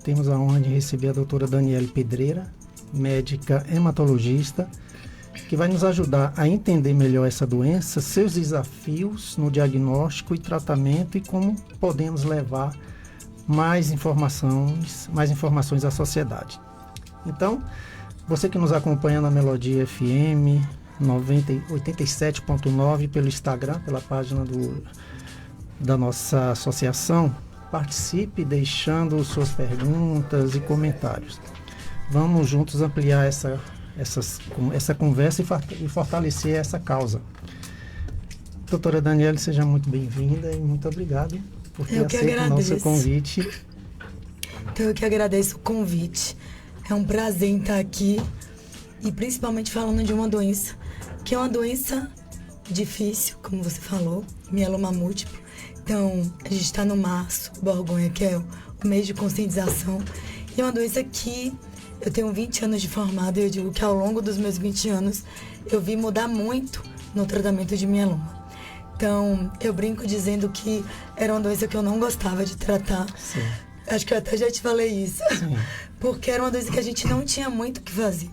Temos a honra de receber a doutora Daniele Pedreira, médica hematologista, que vai nos ajudar a entender melhor essa doença, seus desafios no diagnóstico e tratamento e como podemos levar mais informações à sociedade. Então, você que nos acompanha na Melodia FM 87.9 pelo Instagram, pela página da nossa associação, participe deixando suas perguntas e comentários. Vamos juntos ampliar essa conversa e fortalecer essa causa. Doutora Daniele, seja muito bem-vinda e muito obrigado por ter aceito o nosso convite. Então, eu que agradeço o convite. É um prazer estar aqui e principalmente falando de uma doença, que é uma doença difícil, como você falou, mieloma múltiplo. Então, a gente está no março, Borgonha, que é o mês de conscientização. E é uma doença que eu tenho 20 anos de formada e eu digo que ao longo dos meus 20 anos eu vi mudar muito no tratamento de mieloma. Então, eu brinco dizendo que era uma doença que eu não gostava de tratar. Sim. Acho que eu até já te falei isso. Sim. Porque era uma doença que a gente não tinha muito o que fazer.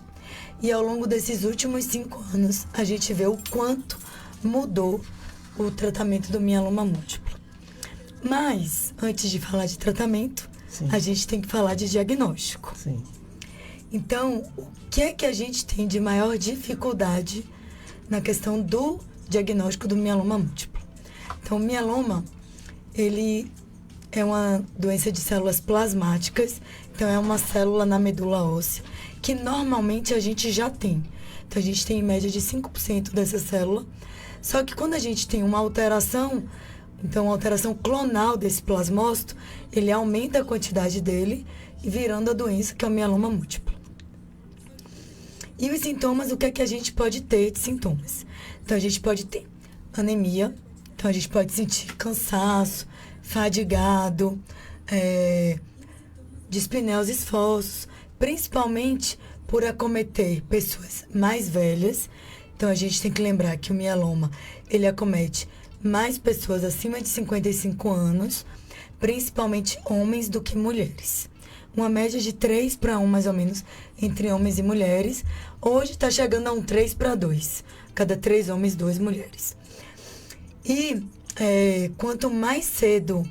E ao longo desses últimos 5 anos, a gente vê o quanto mudou o tratamento do mieloma múltiplo. Mas, antes de falar de tratamento, Sim. a gente tem que falar de diagnóstico. Sim. Então, o que é que a gente tem de maior dificuldade na questão do diagnóstico do mieloma múltiplo? Então, o mieloma, ele é uma doença de células plasmáticas, então é uma célula na medula óssea, que normalmente a gente já tem. Então, a gente tem em média de 5% dessa célula, só que quando a gente tem uma alteração, então uma alteração clonal desse plasmócito, ele aumenta a quantidade dele e virando a doença que é o mieloma múltiplo. E os sintomas, o que é que a gente pode ter de sintomas? Então, a gente pode ter anemia, então a gente pode sentir cansaço, fadigado, dispneia os esforços, principalmente por acometer pessoas mais velhas. Então, a gente tem que lembrar que o mieloma, ele acomete mais pessoas acima de 55 anos, principalmente homens do que mulheres. Uma média de 3:1, mais ou menos, entre homens e mulheres. Hoje está chegando a um 3:2. Cada 3 homens, 2 mulheres. E quanto mais cedo,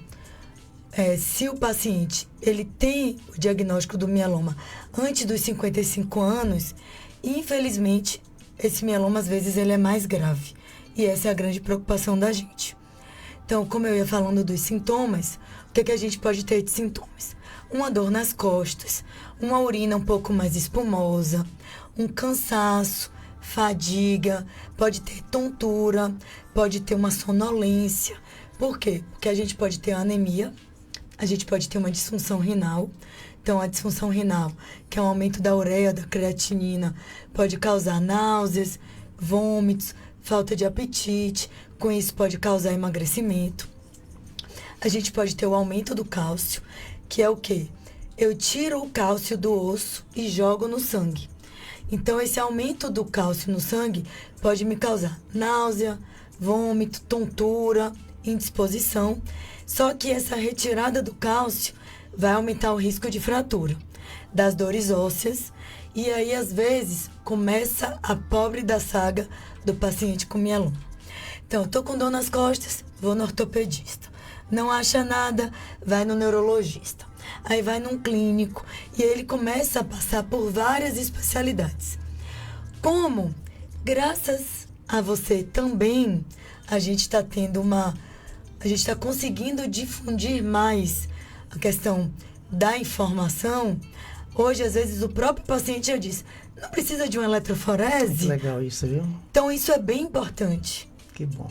se o paciente ele tem o diagnóstico do mieloma antes dos 55 anos, infelizmente, esse mieloma, às vezes, ele é mais grave. E essa é a grande preocupação da gente. Então, como eu ia falando dos sintomas, o que a gente pode ter de sintomas? Uma dor nas costas, uma urina um pouco mais espumosa, um cansaço, fadiga, pode ter tontura, pode ter uma sonolência. Por quê? Porque a gente pode ter anemia, a gente pode ter uma disfunção renal. Então, a disfunção renal, que é um aumento da ureia, da creatinina, pode causar náuseas, vômitos, falta de apetite, com isso pode causar emagrecimento. A gente pode ter o aumento do cálcio, que é o quê? Eu tiro o cálcio do osso e jogo no sangue. Então, esse aumento do cálcio no sangue pode me causar náusea, vômito, tontura, indisposição. Só que essa retirada do cálcio vai aumentar o risco de fratura, das dores ósseas. E aí, às vezes, começa a pobre da saga do paciente com mieloma. Então, eu tô com dor nas costas, vou no ortopedista. Não acha nada, vai no neurologista. Aí vai num clínico e ele começa a passar por várias especialidades. Como, graças a você também, a gente está conseguindo difundir mais a questão da informação. Hoje, às vezes, o próprio paciente já diz, não precisa de uma eletroforese? Legal isso, viu? Então, isso é bem importante. Que bom.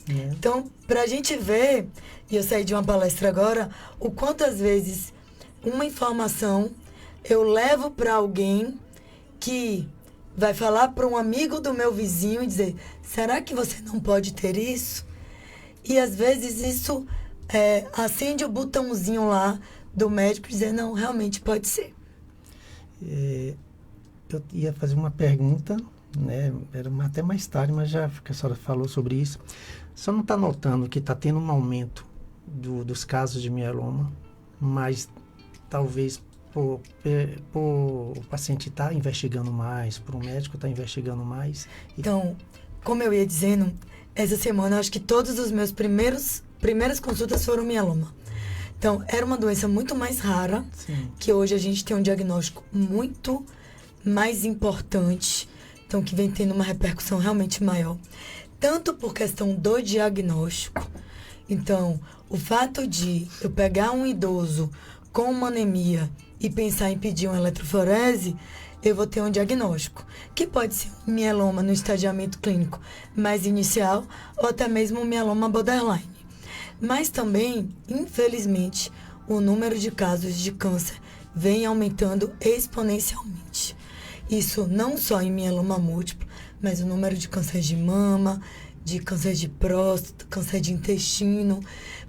Então, para a gente ver, e eu saí de uma palestra agora, o quanto às vezes uma informação eu levo para alguém que vai falar para um amigo do meu vizinho e dizer, será que você não pode ter isso? E às vezes isso acende o botãozinho lá do médico e dizer, não, realmente pode ser. Eu ia fazer uma pergunta, né? Era até mais tarde, mas já que a senhora falou sobre isso. A senhora não está notando que está tendo um aumento dos casos de mieloma, mas talvez por o paciente estar investigando mais, por um médico estar investigando mais. Então, como eu ia dizendo, essa semana eu acho que todos os meus primeiras consultas foram mieloma. Então, era uma doença muito mais rara, Sim. que hoje a gente tem um diagnóstico muito mais importante, então que vem tendo uma repercussão realmente maior. Tanto por questão do diagnóstico, então, o fato de eu pegar um idoso com uma anemia e pensar em pedir uma eletroforese, eu vou ter um diagnóstico, que pode ser um mieloma no estadiamento clínico mais inicial ou até mesmo um mieloma borderline. Mas também, infelizmente, o número de casos de câncer vem aumentando exponencialmente. Isso não só em mieloma múltiplo, mas o número de câncer de mama, de câncer de próstata, câncer de intestino.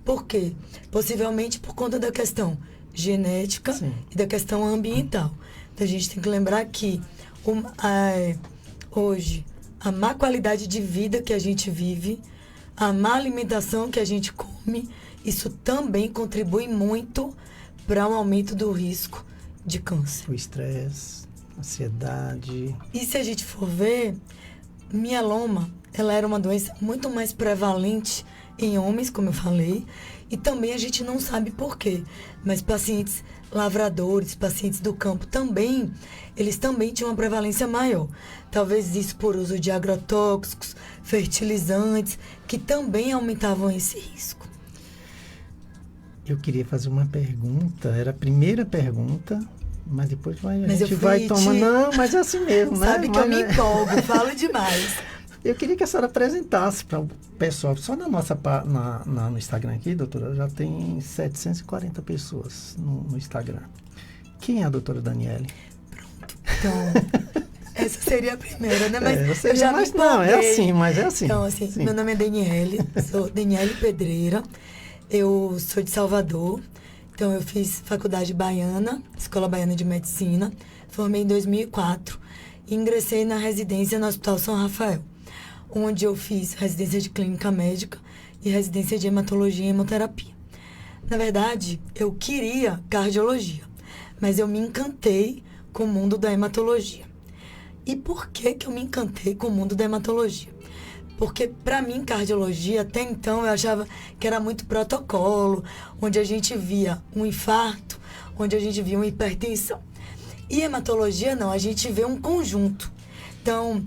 Por quê? Possivelmente por conta da questão genética Sim. e da questão ambiental. Então, a gente tem que lembrar que hoje, a má qualidade de vida que a gente vive, a má alimentação que a gente come, isso também contribui muito para um aumento do risco de câncer. O estresse, ansiedade. E se a gente for ver, mieloma, ela era uma doença muito mais prevalente em homens, como eu falei, e também a gente não sabe por quê, mas pacientes lavradores, pacientes do campo também, eles também tinham uma prevalência maior. Talvez isso por uso de agrotóxicos, fertilizantes, que também aumentavam esse risco. Eu queria fazer uma pergunta, era a primeira pergunta, mas depois a gente vai tomando. tomando. Não, mas é assim mesmo, né? Sabe que eu me empolgo, falo demais. Eu queria que a senhora apresentasse para o pessoal, só na nossa no Instagram aqui, doutora, já tem 740 pessoas no Instagram. Quem é a doutora Daniele? Pronto, então, essa seria a primeira, né? Mas eu já mas me não, é empolguei. assim, mas é assim. Então, assim, Sim. Meu nome é Daniele, sou Daniele Pedreira, eu sou de Salvador, então eu fiz faculdade baiana, Escola Baiana de Medicina, formei em 2004 e ingressei na residência no Hospital São Rafael, onde eu fiz residência de clínica médica e residência de hematologia e hemoterapia. Na verdade, eu queria cardiologia, mas eu me encantei com o mundo da hematologia. E por que eu me encantei com o mundo da hematologia? Porque, para mim, cardiologia, até então, eu achava que era muito protocolo, onde a gente via um infarto, onde a gente via uma hipertensão. E hematologia, não, a gente vê um conjunto. Então,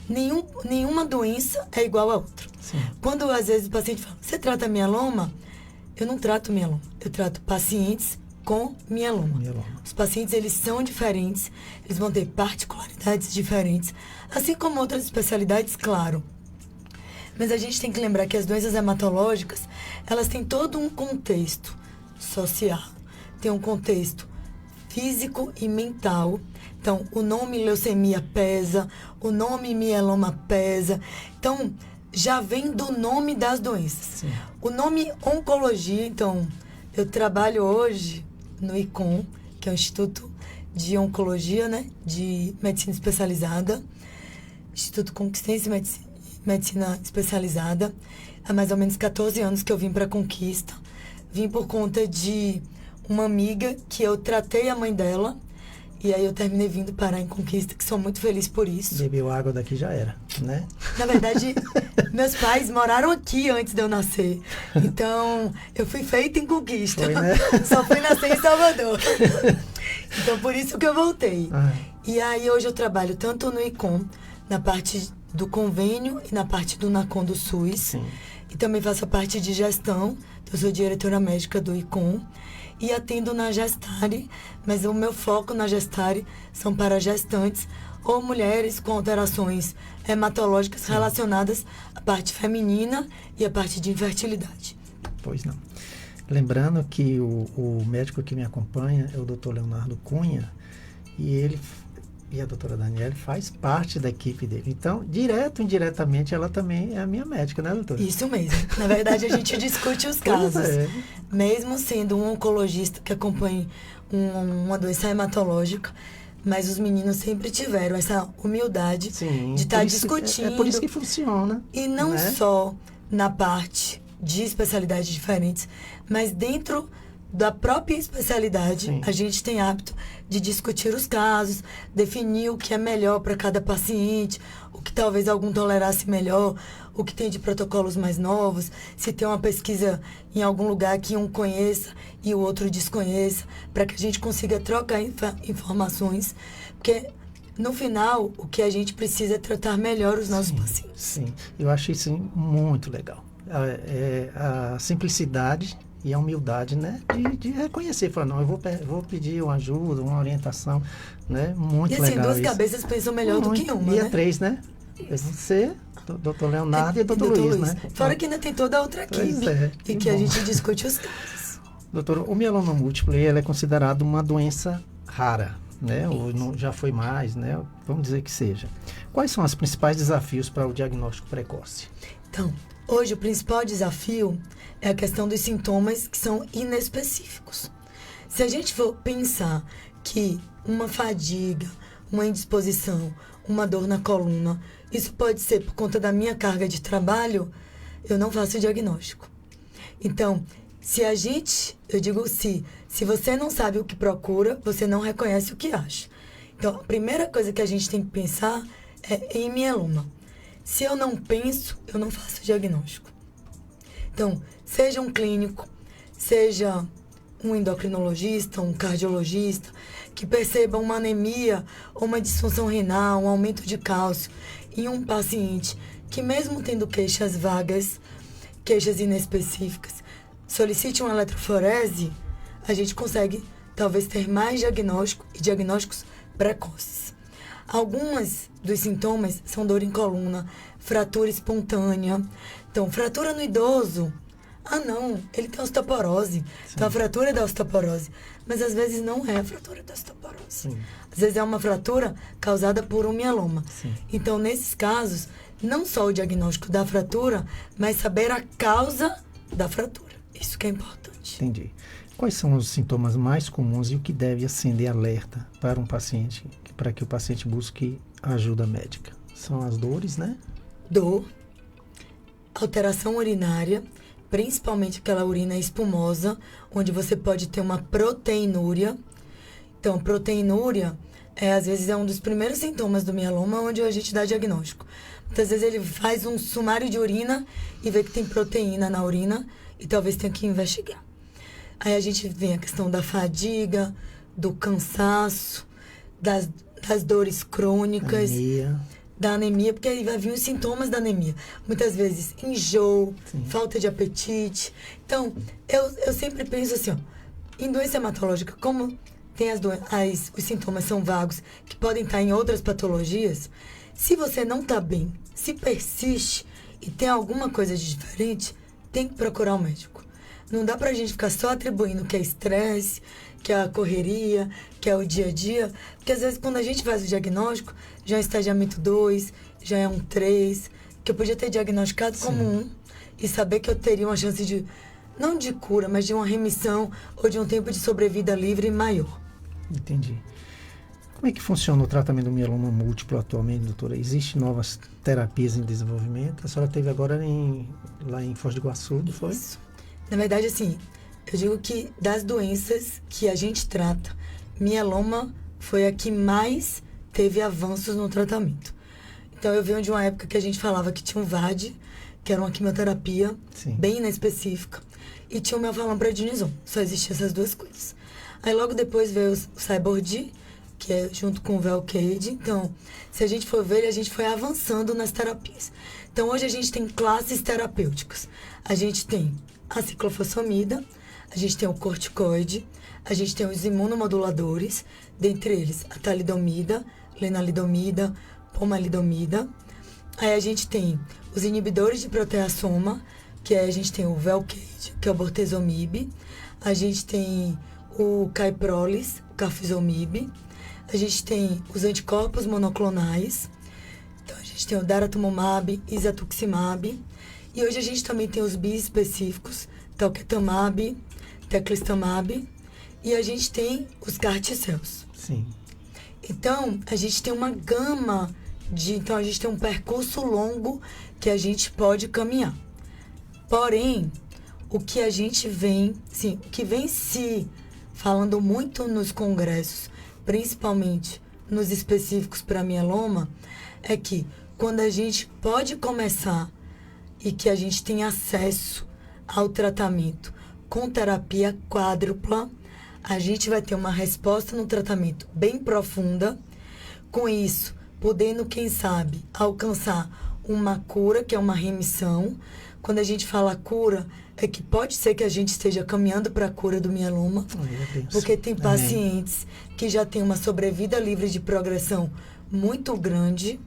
nenhuma doença é igual a outra. Sim. Quando, às vezes, o paciente fala, você trata mieloma? Eu não trato mieloma. Eu trato pacientes com mieloma. Os pacientes, eles são diferentes, eles vão ter particularidades diferentes, assim como outras especialidades, claro. Mas a gente tem que lembrar que as doenças hematológicas, elas têm todo um contexto social, tem um contexto físico e mental. Então, o nome leucemia pesa, o nome mieloma pesa. Então, já vem do nome das doenças. Sim. O nome oncologia, então, eu trabalho hoje no ICOM, que é o Instituto de Oncologia, né, de Medicina Especializada, Instituto Conquistense Medicina Especializada. Há mais ou menos 14 anos que eu vim para Conquista. Vim por conta de uma amiga que eu tratei a mãe dela. E aí eu terminei vindo parar em Conquista, que sou muito feliz por isso. Bebeu água daqui já era, né? Na verdade, meus pais moraram aqui antes de eu nascer. Então, eu fui feita em Conquista. Foi, né? Só fui nascer em Salvador. Então, por isso que eu voltei. Ah. E aí, hoje eu trabalho tanto no ICOM, na parte do convênio e na parte do NACOM do SUS. Sim. E também faço a parte de gestão. Eu sou diretora médica do ICOM. E atendo na Gestare, mas o meu foco na Gestare são para gestantes ou mulheres com alterações hematológicas relacionadas à parte feminina e à parte de infertilidade. Pois não. Lembrando que o médico que me acompanha é o Dr. Leonardo Cunha, e a doutora Daniele faz parte da equipe dele. Então, direto ou indiretamente, ela também é a minha médica, né, doutora? Isso mesmo. Na verdade, a gente discute os casos. É. Mesmo sendo um oncologista que acompanha uma doença hematológica, mas os meninos sempre tiveram essa humildade Sim, de estar discutindo. É por isso que funciona. E não né? só na parte de especialidades diferentes, mas dentro da própria especialidade, Sim. a gente tem hábito de discutir os casos, definir o que é melhor para cada paciente, o que talvez algum tolerasse melhor, o que tem de protocolos mais novos, se tem uma pesquisa em algum lugar que um conheça e o outro desconheça, para que a gente consiga trocar informações, porque no final o que a gente precisa é tratar melhor os nossos pacientes. Sim, eu acho isso muito legal. A simplicidade e a humildade, né, de reconhecer, falar, não, eu vou pedir uma ajuda, uma orientação, né, muito legal. E assim, duas isso. cabeças pensam melhor do que uma, e né? três, né? É você, doutor Leonardo e doutor Luiz, né? Fora que ainda tem toda a outra equipe, e que a gente discute os casos. Doutor, o mieloma múltiplo, ele é considerado uma doença rara, né? Ou não, já foi mais, né? Vamos dizer que seja. Quais são os principais desafios para o diagnóstico precoce? Então, hoje o principal desafio é a questão dos sintomas que são inespecíficos. Se a gente for pensar que uma fadiga, uma indisposição, uma dor na coluna, isso pode ser por conta da minha carga de trabalho, eu não faço o diagnóstico. Então, se você não sabe o que procura, você não reconhece o que acha. Então, a primeira coisa que a gente tem que pensar é em mieloma. Se eu não penso, eu não faço diagnóstico. Então, seja um clínico, seja um endocrinologista, um cardiologista, que perceba uma anemia ou uma disfunção renal, um aumento de cálcio em um paciente que, mesmo tendo queixas vagas, queixas inespecíficas, solicite uma eletroforese, a gente consegue talvez ter mais diagnóstico e diagnósticos precoces. Alguns dos sintomas são dor em coluna, fratura espontânea. Então, fratura no idoso. Ah, não, ele tem osteoporose. Sim. Então, a fratura é da osteoporose. Mas, às vezes, não é a fratura da osteoporose. Sim. Às vezes, é uma fratura causada por um mieloma. Sim. Então, nesses casos, não só o diagnóstico da fratura, mas saber a causa da fratura. Isso que é importante. Entendi. Quais são os sintomas mais comuns e o que deve acender alerta para um paciente, para que o paciente busque ajuda médica? São as dores, né? Dor, alteração urinária, principalmente aquela urina espumosa, onde você pode ter uma proteinúria. Então, proteinúria, às vezes, é um dos primeiros sintomas do mieloma, onde a gente dá diagnóstico. Muitas vezes ele faz um sumário de urina e vê que tem proteína na urina e talvez tenha que investigar. Aí a gente vem a questão da fadiga, do cansaço, das dores crônicas, da anemia, porque aí vai vir os sintomas da anemia. Muitas vezes enjoo, sim, falta de apetite. Então, eu sempre penso assim, ó, em doença hematológica, como tem os sintomas são vagos, que podem estar em outras patologias, se você não está bem, se persiste e tem alguma coisa de diferente, tem que procurar um médico. Não dá pra gente ficar só atribuindo que é estresse, que é a correria, que é o dia a dia. Porque às vezes quando a gente faz o diagnóstico, já é um estadiamento 2, já é um 3, que eu podia ter diagnosticado como 1 e saber que eu teria uma chance de, não de cura, mas de uma remissão ou de um tempo de sobrevida livre maior. Entendi. Como é que funciona o tratamento do mieloma múltiplo atualmente, doutora? Existem novas terapias em desenvolvimento? A senhora teve agora lá em Foz do Iguaçu, não foi? Isso. Na verdade, assim, eu digo que das doenças que a gente trata, mieloma foi a que mais teve avanços no tratamento. Então, eu venho de uma época que a gente falava que tinha um VAD, que era uma quimioterapia, sim, bem inespecífica, e tinha o melphalan-prednisone. Só existiam essas duas coisas. Aí, logo depois veio o Cyborg, que é junto com o Velcade. Então, se a gente for ver, a gente foi avançando nas terapias. Então, hoje a gente tem classes terapêuticas. A gente tem a ciclofosfamida, a gente tem o corticoide, a gente tem os imunomoduladores, dentre eles a talidomida, lenalidomida, pomalidomida. Aí a gente tem os inibidores de proteasoma, que a gente tem o Velcade, que é o bortezomib, a gente tem o Kyprolis, o carfizomib, a gente tem os anticorpos monoclonais, então a gente tem o daratumumab, isatuximab, e hoje a gente também tem os biespecíficos, talquetamab, teclistamab, e a gente tem os CAR-T-cells. Sim. Então, a gente tem uma gama então a gente tem um percurso longo que a gente pode caminhar. Porém, o que a gente vem, sim, o que vem se falando muito nos congressos, principalmente nos específicos para mieloma, é que quando a gente pode começar e que a gente tem acesso ao tratamento com terapia quádrupla, a gente vai ter uma resposta no tratamento bem profunda, com isso, podendo, quem sabe, alcançar uma cura, que é uma remissão. Quando a gente fala cura, é que pode ser que a gente esteja caminhando para a cura do mieloma, porque tem pacientes que já têm uma sobrevida livre de progressão muito grande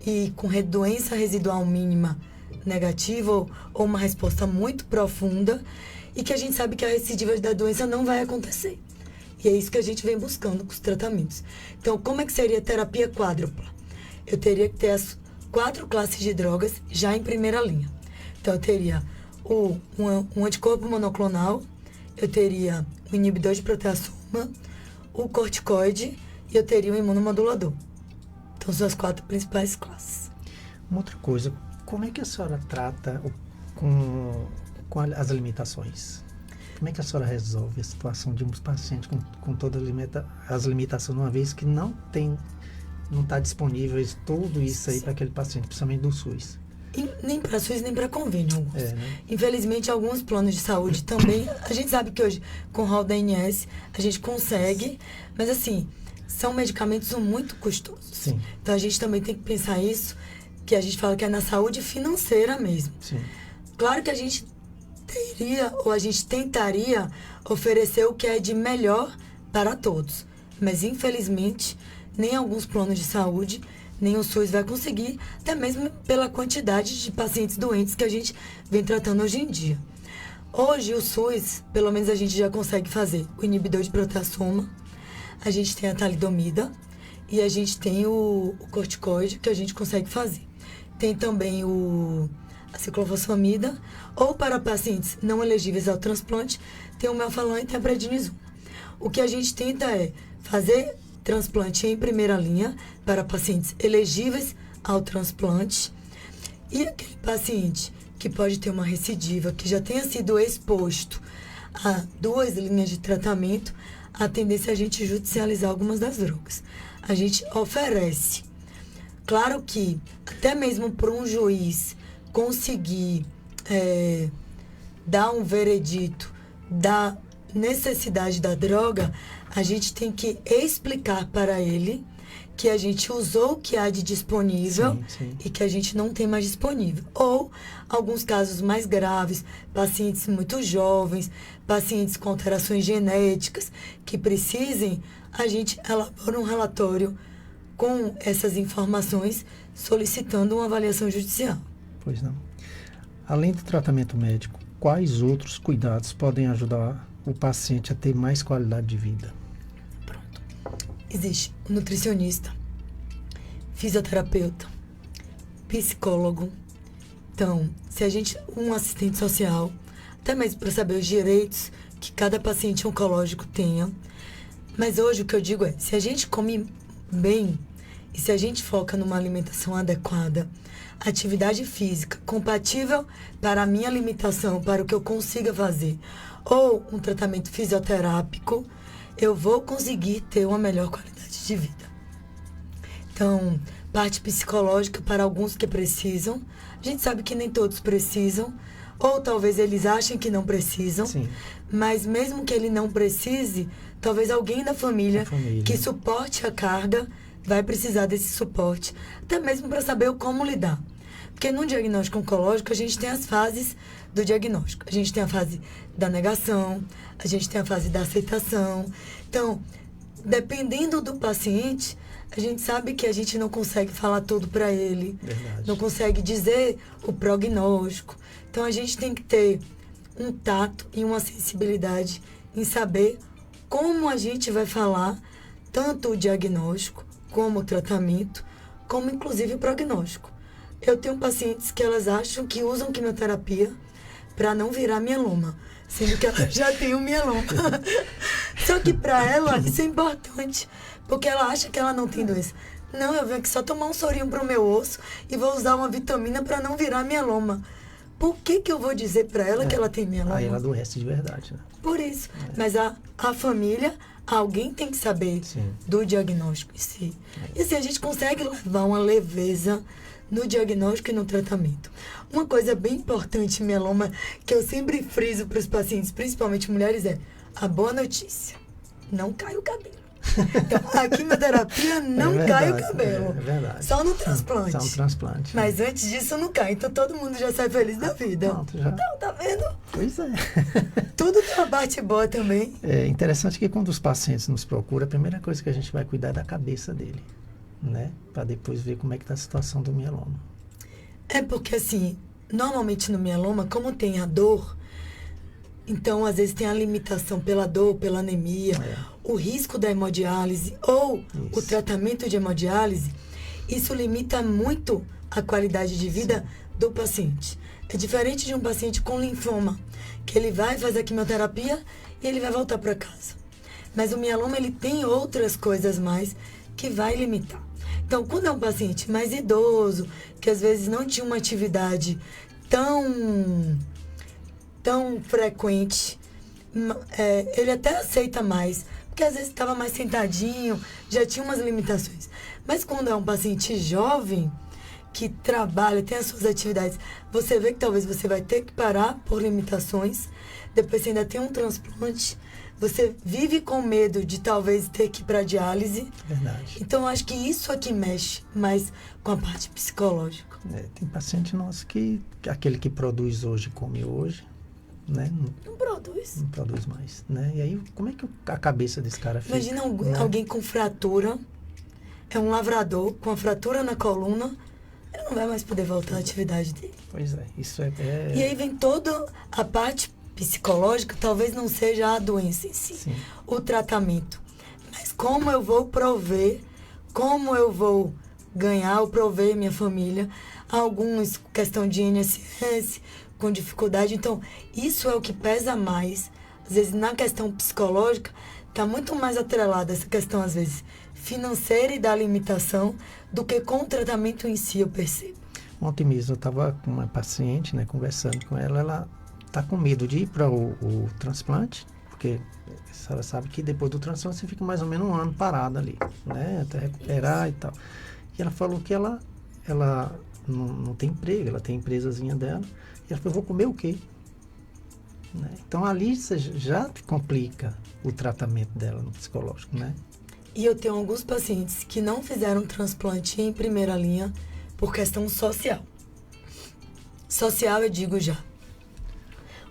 e com doença residual mínima negativa ou uma resposta muito profunda, e que a gente sabe que a recidiva da doença não vai acontecer. E é isso que a gente vem buscando com os tratamentos. Então, como é que seria a terapia quádrupla? Eu teria que ter as 4 classes de drogas já em primeira linha. Então, eu teria um anticorpo monoclonal, eu teria o inibidor de proteasoma, o corticoide e eu teria o imunomodulador. Então, são as 4 principais classes. Uma outra coisa, como é que a senhora trata com as limitações? Como é que a senhora resolve a situação de um paciente com todas as limitações, uma vez que não está disponível tudo isso aí para aquele paciente, principalmente do SUS? Nem para SUS, nem para convênio. Né? Infelizmente, alguns planos de saúde também, a gente sabe que hoje, com o rol da ANS, a gente consegue, mas assim, são medicamentos muito custosos. Sim. Então, a gente também tem que pensar isso, que a gente fala que é na saúde financeira mesmo. Sim. Claro que a gente teria, ou a gente tentaria oferecer o que é de melhor para todos. Mas, infelizmente, nem alguns planos de saúde, nem o SUS vai conseguir, até mesmo pela quantidade de pacientes doentes que a gente vem tratando hoje em dia. Hoje, o SUS, pelo menos a gente já consegue fazer o inibidor de proteasoma, a gente tem a talidomida e a gente tem o corticoide que a gente consegue fazer. Tem também a ciclofosfamida, ou para pacientes não elegíveis ao transplante, tem o melphalan e tem a prednisona. O que a gente tenta é fazer transplante em primeira linha para pacientes elegíveis ao transplante, e aquele paciente que pode ter uma recidiva, que já tenha sido exposto a 2 linhas de tratamento, a tendência é a gente judicializar algumas das drogas. A gente oferece. Claro que, até mesmo para um juiz conseguir dar um veredito da necessidade da droga, a gente tem que explicar para ele que a gente usou o que há de disponível e que a gente não tem mais disponível. Ou, alguns casos mais graves, pacientes muito jovens, pacientes com alterações genéticas que precisem, a gente elabora um relatório com essas informações, solicitando uma avaliação judicial. Pois não. Além do tratamento médico, quais outros cuidados podem ajudar o paciente a ter mais qualidade de vida? Pronto. Existe um nutricionista, fisioterapeuta, psicólogo. Então, se a gente, um assistente social, até mesmo para saber os direitos que cada paciente oncológico tenha. Mas hoje o que eu digo é, se a gente come bem e se a gente foca numa alimentação adequada, atividade física compatível para a minha limitação, para o que eu consiga fazer, ou um tratamento fisioterápico, eu vou conseguir ter uma melhor qualidade de vida. Então, parte psicológica para alguns que precisam. A gente sabe que nem todos precisam, ou talvez eles achem que não precisam. Sim. Mas mesmo que ele não precise, talvez alguém da família que suporte a carga vai precisar desse suporte, até mesmo para saber como lidar. Porque no diagnóstico oncológico, a gente tem as fases do diagnóstico. A gente tem a fase da negação, a gente tem a fase da aceitação. Então, dependendo do paciente, a gente sabe que a gente não consegue falar tudo para ele. Verdade. Não consegue dizer o prognóstico. Então, a gente tem que ter um tato e uma sensibilidade em saber como a gente vai falar tanto o diagnóstico, como o tratamento, como inclusive o prognóstico. Eu tenho pacientes que elas acham que usam quimioterapia para não virar mieloma, sendo que ela já tem um mieloma. Só que para ela isso é importante, porque ela acha que ela não tem doença. Não, eu venho aqui só tomar um sorinho pro meu osso e vou usar uma vitamina para não virar mieloma. Por que eu vou dizer para ela que ela tem mieloma? Aí ela adoece de verdade, né? Por isso. Mas a família, alguém tem que saber do diagnóstico em si. E assim, a gente consegue levar uma leveza no diagnóstico e no tratamento. Uma coisa bem importante em mieloma, que eu sempre friso para os pacientes, principalmente mulheres, é a boa notícia. Não cai o cabelo. Então, a quimioterapia não cai o cabelo. É verdade. Só no transplante. Só no transplante. Mas antes disso não cai. Então todo mundo já sai feliz da vida. Pronto, já. Então, tá vendo? Pois é. Tudo tem uma parte boa também. É interessante que quando os pacientes nos procuram, a primeira coisa que a gente vai cuidar é da cabeça dele, né? Para depois ver como é que está a situação do mieloma. É porque assim, normalmente no mieloma, como tem a dor, então às vezes tem a limitação pela dor, pela anemia, o risco da hemodiálise ou o tratamento de hemodiálise, isso limita muito a qualidade de vida do paciente. É diferente de um paciente com linfoma, que ele vai fazer a quimioterapia e ele vai voltar para casa. Mas o mieloma, ele tem outras coisas mais que vai limitar. Então, quando é um paciente mais idoso, que às vezes não tinha uma atividade tão frequente, ele até aceita mais, porque às vezes estava mais sentadinho, já tinha umas limitações. Mas quando é um paciente jovem, que trabalha, tem as suas atividades, você vê que talvez você vai ter que parar por limitações, depois você ainda tem um transplante, você vive com medo de talvez ter que ir para diálise. Verdade. Então, eu acho que isso aqui mexe mais com a parte psicológica. Tem paciente nosso que aquele que produz hoje, come hoje, né? Não produz. Não produz mais, né? E aí, como é que a cabeça desse cara fica? Imagina né? alguém com fratura, é um lavrador com a fratura na coluna, ele não vai mais poder voltar à atividade dele. Pois é, isso é... E aí vem toda a parte psicológica, talvez não seja a doença em si, o tratamento. Mas como eu vou prover, como eu vou ganhar ou prover minha família, alguns questão de INSS, com dificuldade. Então, isso é o que pesa mais. Às vezes, na questão psicológica, está muito mais atrelada essa questão, às vezes, financeira e da limitação, do que com o tratamento em si, eu percebo. Ontem mesmo eu estava com uma paciente, né, conversando com ela está com medo de ir para o transplante, porque ela sabe que depois do transplante você fica mais ou menos um ano parado ali, né, até recuperar e tal. E ela falou que ela não tem emprego, ela tem a empresazinha dela, e ela falou, vou comer o quê? Né? Então ali você já complica o tratamento dela no psicológico, né? E eu tenho alguns pacientes que não fizeram transplante em primeira linha por questão social. Social, eu digo já.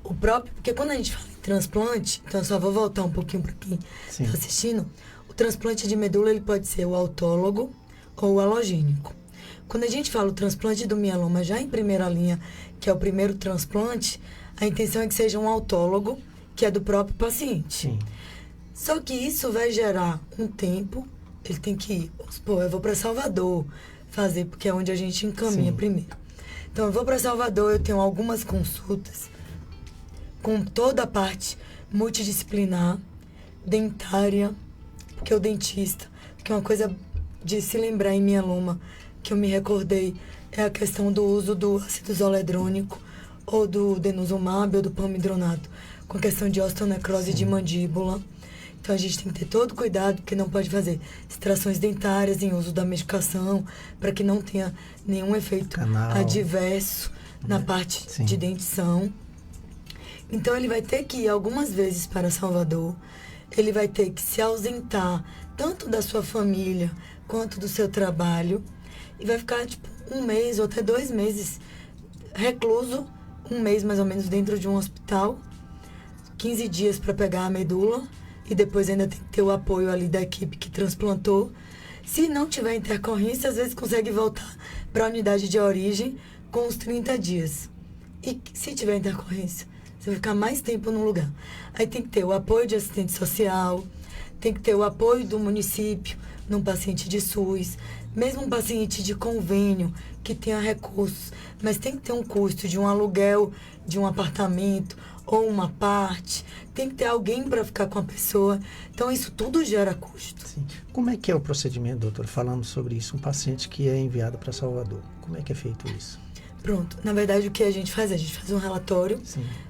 O próprio, porque quando a gente fala em transplante, então eu só vou voltar um pouquinho para quem está assistindo, o transplante de medula ele pode ser o autólogo ou o alogênico. Quando a gente fala o transplante do mieloma já em primeira linha, que é o primeiro transplante, a intenção é que seja um autólogo, que é do próprio paciente. Sim. Só que isso vai gerar um tempo, ele tem que ir, eu vou para Salvador fazer, porque é onde a gente encaminha primeiro. Então, eu vou para Salvador, eu tenho algumas consultas com toda a parte multidisciplinar, dentária, porque o dentista, que é uma coisa de se lembrar em mieloma, que eu me recordei, é a questão do uso do ácido zoledrônico, ou do denosumab, ou do palmidronato, com a questão de osteonecrose de mandíbula. Então, a gente tem que ter todo cuidado, porque não pode fazer extrações dentárias em uso da medicação, para que não tenha nenhum efeito adverso na parte de dentição. Então, ele vai ter que ir algumas vezes para Salvador, ele vai ter que se ausentar tanto da sua família quanto do seu trabalho, e vai ficar, tipo, 1 mês ou até 2 meses recluso, 1 mês mais ou menos dentro de um hospital, 15 dias para pegar a medula, e depois ainda tem que ter o apoio ali da equipe que transplantou. Se não tiver intercorrência, às vezes consegue voltar para a unidade de origem com os 30 dias. E se tiver intercorrência, você vai ficar mais tempo no lugar. Aí tem que ter o apoio de assistente social, tem que ter o apoio do município num paciente de SUS, mesmo um paciente de convênio que tenha recursos, mas tem que ter um custo de um aluguel de um apartamento ou uma parte, tem que ter alguém para ficar com a pessoa. Então, isso tudo gera custo. Sim. Como é que é o procedimento, doutor? Falando sobre isso, um paciente que é enviado para Salvador, como é que é feito isso? Pronto. Na verdade, o que a gente faz? A gente faz um relatório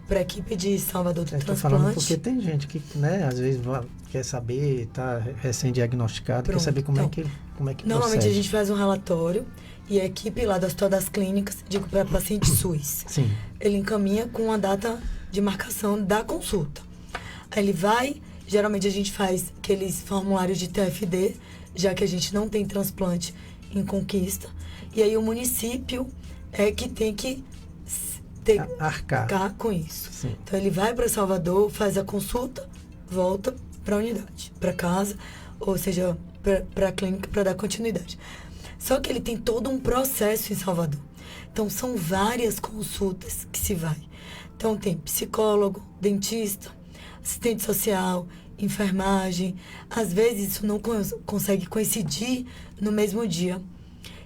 para a equipe de Salvador do Estou Transplante. falando porque tem gente que, né, às vezes quer saber, está recém-diagnosticado, quer saber como é que normalmente procede. a gente faz um relatório e a equipe lá do Hospital das Clínicas, digo para paciente SUS, Sim. ele encaminha com a data de marcação da consulta. Aí ele vai, geralmente a gente faz aqueles formulários de TFD, já que a gente não tem transplante em Conquista, e aí o município é que tem que arcar com isso. Sim. Então ele vai para Salvador, faz a consulta, volta para a unidade, para casa, ou seja, para a clínica para dar continuidade. Só que ele tem todo um processo em Salvador. Então são várias consultas que se vai. Então tem psicólogo, dentista, assistente social, enfermagem. Às vezes isso não consegue coincidir no mesmo dia.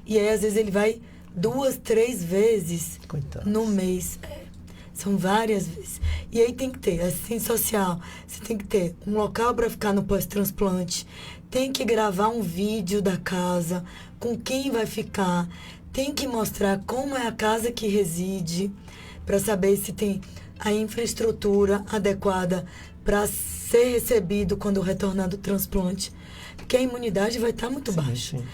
E aí às vezes ele vai 2, 3 vezes no mês. São várias vezes. E aí tem que ter assistente social, você tem que ter um local para ficar no pós-transplante, tem que gravar um vídeo da casa, com quem vai ficar, tem que mostrar como é a casa que reside, para saber se tem a infraestrutura adequada para ser recebido quando retornar do transplante. Porque a imunidade vai estar muito baixa. Sim.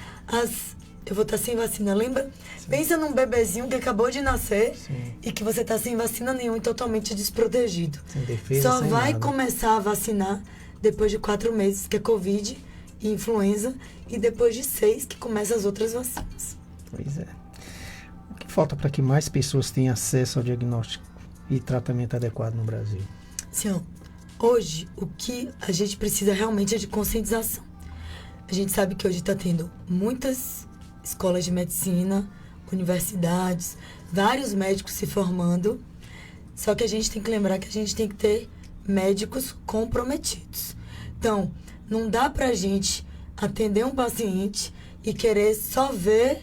Eu vou estar sem vacina, lembra? Sim. Pensa num bebezinho que acabou de nascer e que você está sem vacina nenhuma e totalmente desprotegido. Sem defesa, só sem vai nada. começar a vacinar depois de 4 meses, que é Covid e influenza, e depois de 6 que começam as outras vacinas. Pois é. O que falta para que mais pessoas tenham acesso ao diagnóstico e tratamento adequado no Brasil? Sim, hoje o que a gente precisa realmente é de conscientização. A gente sabe que hoje está tendo muitas escolas de medicina, universidades, vários médicos se formando. Só que a gente tem que lembrar que a gente tem que ter médicos comprometidos. Então, não dá pra gente atender um paciente e querer só ver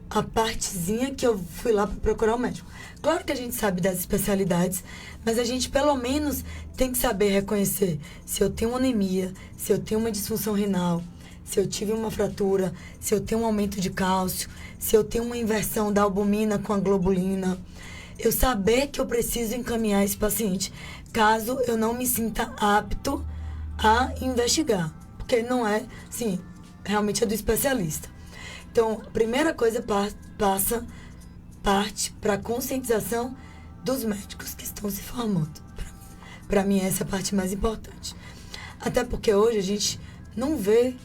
a partezinha que eu fui lá para procurar o médico. Claro que a gente sabe das especialidades, mas a gente pelo menos tem que saber reconhecer se eu tenho anemia, se eu tenho uma disfunção renal, se eu tive uma fratura, se eu tenho um aumento de cálcio, se eu tenho uma inversão da albumina com a globulina. Eu saber que eu preciso encaminhar esse paciente, caso eu não me sinta apto a investigar. Porque não é, sim, realmente é do especialista. Então, a primeira coisa parte para a conscientização dos médicos que estão se formando. Para mim, essa é a parte mais importante. Até porque hoje a gente não vê,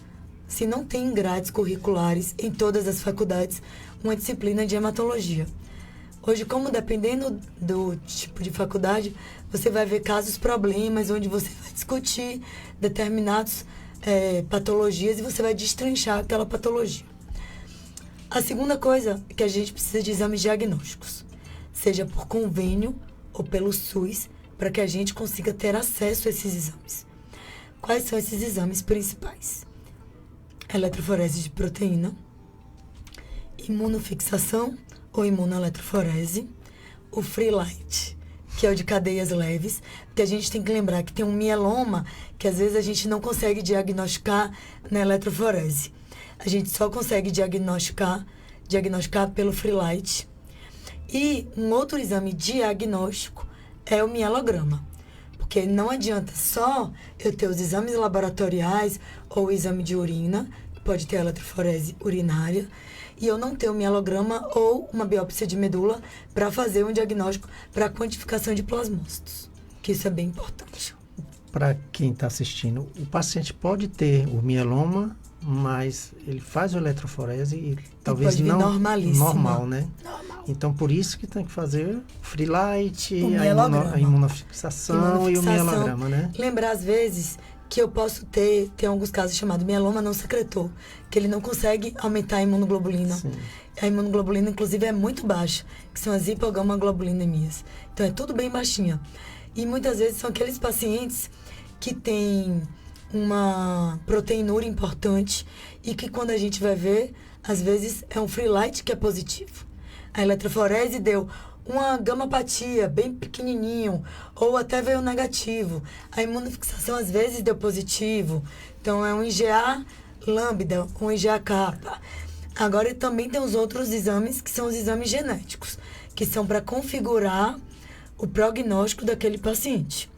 se não tem grades curriculares em todas as faculdades, uma disciplina de hematologia. Hoje, como dependendo do tipo de faculdade, você vai ver casos, problemas, onde você vai discutir determinadas patologias e você vai destrinchar aquela patologia. A segunda coisa é que a gente precisa de exames diagnósticos, seja por convênio ou pelo SUS, para que a gente consiga ter acesso a esses exames. Quais são esses exames principais? Eletroforese de proteína, imunofixação ou imunoeletroforese, o free light, que é o de cadeias leves, porque a gente tem que lembrar que tem um mieloma que às vezes a gente não consegue diagnosticar na eletroforese. A gente só consegue diagnosticar pelo free light. E um outro exame diagnóstico é o mielograma. Porque não adianta só eu ter os exames laboratoriais ou o exame de urina, que pode ter eletroforese urinária, e eu não ter o mielograma ou uma biópsia de medula para fazer um diagnóstico para quantificação de plasmócitos, que isso é bem importante. Para quem está assistindo, o paciente pode ter o mieloma, mas ele faz o eletroforese e talvez pode vir não normal, né? Normal. Então, por isso que tem que fazer free light, a imunofixação e o mielograma, né? Lembrar, às vezes, que eu posso tem alguns casos chamados mieloma não secretor, que ele não consegue aumentar a imunoglobulina. Sim. A imunoglobulina, inclusive, é muito baixa, que são as hipogamaglobulinemias. Então, é tudo bem baixinha. E muitas vezes são aqueles pacientes que têm uma proteinúria importante e que quando a gente vai ver, às vezes é um free light que é positivo. A eletroforese deu uma gamapatia bem pequenininho ou até veio negativo. A imunofixação às vezes deu positivo. Então é um IgA lambda, um IgA kappa. Agora também tem os outros exames, que são os exames genéticos, que são para configurar o prognóstico daquele paciente.